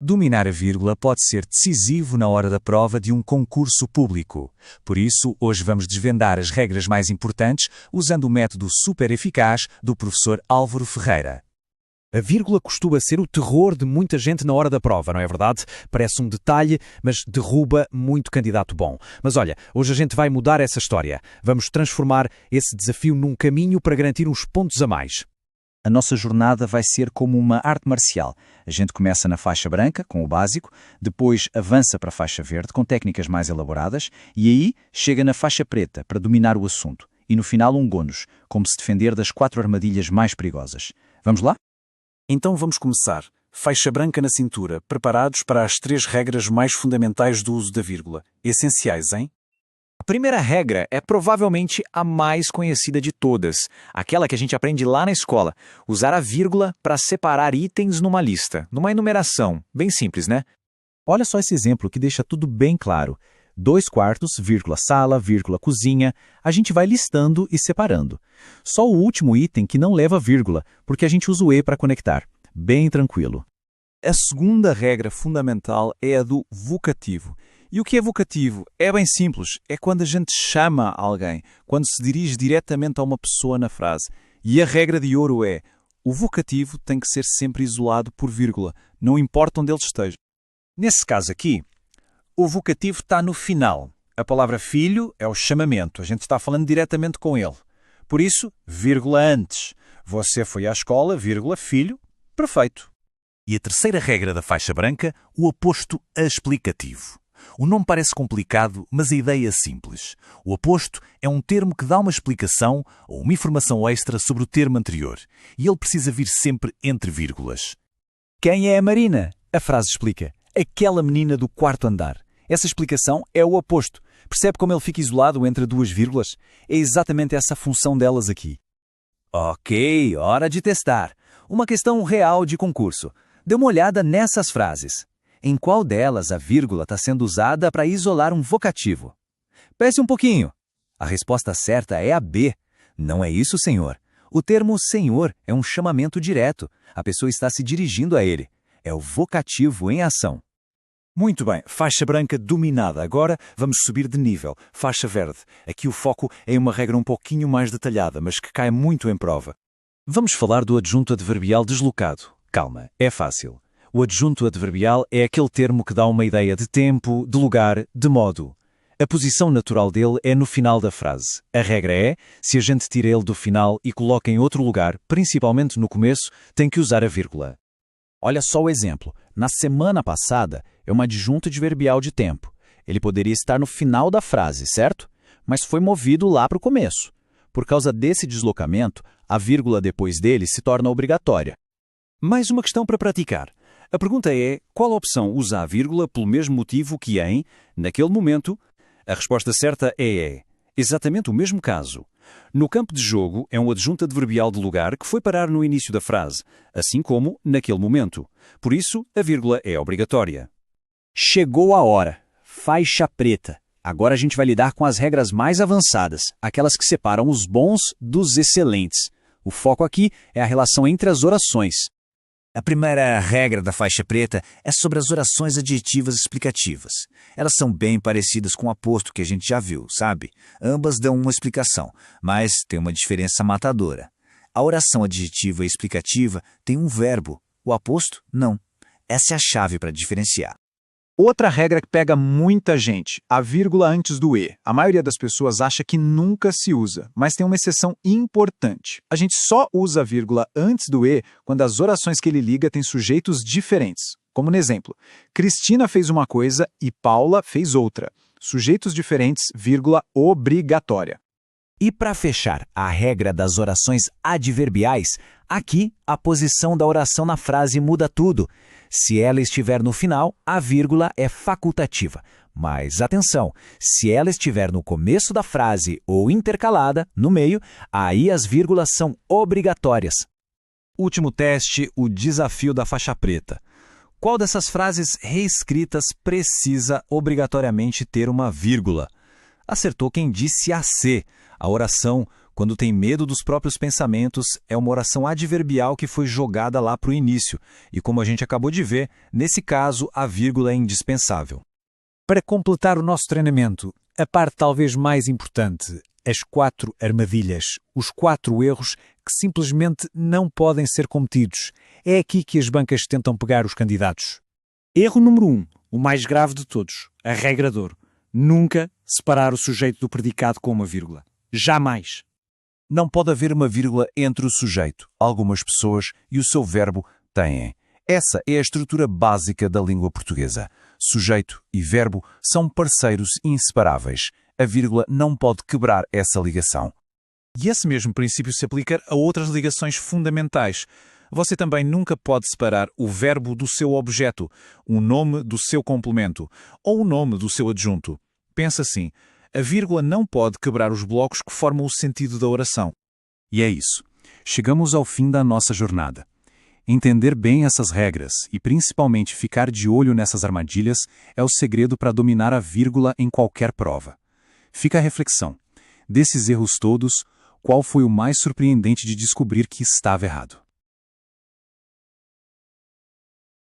Dominar a vírgula pode ser decisivo na hora da prova de um concurso público. Por isso, hoje vamos desvendar as regras mais importantes usando o método super eficaz do professor Álvaro Ferreira. A vírgula costuma ser o terror de muita gente na hora da prova, não é verdade? Parece um detalhe, mas derruba muito candidato bom. Mas olha, hoje a gente vai mudar essa história. Vamos transformar esse desafio num caminho para garantir uns pontos a mais. A nossa jornada vai ser como uma arte marcial. A gente começa na faixa branca, com o básico, depois avança para a faixa verde, com técnicas mais elaboradas, e aí chega na faixa preta, para dominar o assunto. E no final um bônus, como se defender das 4 armadilhas mais perigosas. Vamos lá? Então vamos começar. Faixa branca na cintura, preparados para as 3 regras mais fundamentais do uso da vírgula. Essenciais, hein? A primeira regra é provavelmente a mais conhecida de todas, aquela que a gente aprende lá na escola. Usar a vírgula para separar itens numa lista, numa enumeração. Bem simples, né? Olha só esse exemplo que deixa tudo bem claro. 2 quartos, vírgula sala, vírgula cozinha. A gente vai listando e separando. Só o último item que não leva vírgula, porque a gente usa o E para conectar. Bem tranquilo. A segunda regra fundamental é a do vocativo. E o que é vocativo? É bem simples. É quando a gente chama alguém, quando se dirige diretamente a uma pessoa na frase. E a regra de ouro é: o vocativo tem que ser sempre isolado por vírgula, não importa onde ele esteja. Nesse caso aqui, o vocativo está no final. A palavra filho é o chamamento. A gente está falando diretamente com ele. Por isso, vírgula antes. Você foi à escola, vírgula, filho. Perfeito. E a terceira regra da faixa branca, o oposto explicativo. O nome parece complicado, mas a ideia é simples. O oposto é um termo que dá uma explicação ou uma informação extra sobre o termo anterior. E ele precisa vir sempre entre vírgulas. Quem é a Marina? A frase explica. Aquela menina do 4º andar. Essa explicação é o oposto. Percebe como ele fica isolado entre 2 vírgulas? É exatamente essa a função delas aqui. Ok, hora de testar. Uma questão real de concurso. Dê uma olhada nessas frases. Em qual delas a vírgula está sendo usada para isolar um vocativo? Pense um pouquinho. A resposta certa é a B. Não é isso, senhor. O termo senhor é um chamamento direto. A pessoa está se dirigindo a ele. É o vocativo em ação. Muito bem, faixa branca dominada. Agora vamos subir de nível. Faixa verde. Aqui o foco é em uma regra um pouquinho mais detalhada, mas que cai muito em prova. Vamos falar do adjunto adverbial deslocado. Calma, é fácil. O adjunto adverbial é aquele termo que dá uma ideia de tempo, de lugar, de modo. A posição natural dele é no final da frase. A regra é, se a gente tira ele do final e coloca em outro lugar, principalmente no começo, tem que usar a vírgula. Olha só o exemplo. Na semana passada, é um adjunto adverbial de tempo. Ele poderia estar no final da frase, certo? Mas foi movido lá para o começo. Por causa desse deslocamento, a vírgula depois dele se torna obrigatória. Mais uma questão para praticar. A pergunta é, qual opção usa a vírgula pelo mesmo motivo que em, naquele momento? A resposta certa é exatamente o mesmo caso. No campo de jogo é um adjunto adverbial de lugar que foi parar no início da frase, assim como naquele momento. Por isso, a vírgula é obrigatória. Chegou a hora. Faixa preta. Agora a gente vai lidar com as regras mais avançadas, aquelas que separam os bons dos excelentes. O foco aqui é a relação entre as orações. A primeira regra da faixa preta é sobre as orações adjetivas explicativas. Elas são bem parecidas com o aposto que a gente já viu, sabe? Ambas dão uma explicação, mas tem uma diferença matadora. A oração adjetiva explicativa tem um verbo, o aposto não. Essa é a chave para diferenciar. Outra regra que pega muita gente, a vírgula antes do E. A maioria das pessoas acha que nunca se usa, mas tem uma exceção importante. A gente só usa a vírgula antes do E quando as orações que ele liga têm sujeitos diferentes. Como no exemplo, Cristina fez uma coisa e Paula fez outra. Sujeitos diferentes, vírgula obrigatória. E para fechar a regra das orações adverbiais, aqui a posição da oração na frase muda tudo. Se ela estiver no final, a vírgula é facultativa. Mas atenção, se ela estiver no começo da frase ou intercalada, no meio, aí as vírgulas são obrigatórias. Último teste, o desafio da faixa preta. Qual dessas frases reescritas precisa obrigatoriamente ter uma vírgula? Acertou quem disse a C. A oração Quando tem medo dos próprios pensamentos, é uma oração adverbial que foi jogada lá para o início. E como a gente acabou de ver, nesse caso, a vírgula é indispensável. Para completar o nosso treinamento, a parte talvez mais importante, as 4 armadilhas, os 4 erros que simplesmente não podem ser cometidos. É aqui que as bancas tentam pegar os candidatos. Erro número 1, o mais grave de todos, a regra de ouro. Nunca separar o sujeito do predicado com uma vírgula. Jamais. Não pode haver uma vírgula entre o sujeito, algumas pessoas e o seu verbo têm. Essa é a estrutura básica da língua portuguesa. Sujeito e verbo são parceiros inseparáveis. A vírgula não pode quebrar essa ligação. E esse mesmo princípio se aplica a outras ligações fundamentais. Você também nunca pode separar o verbo do seu objeto, o nome do seu complemento ou o nome do seu adjunto. Pensa assim, a vírgula não pode quebrar os blocos que formam o sentido da oração. E é isso. Chegamos ao fim da nossa jornada. Entender bem essas regras e principalmente ficar de olho nessas armadilhas é o segredo para dominar a vírgula em qualquer prova. Fica a reflexão. Desses erros todos, qual foi o mais surpreendente de descobrir que estava errado?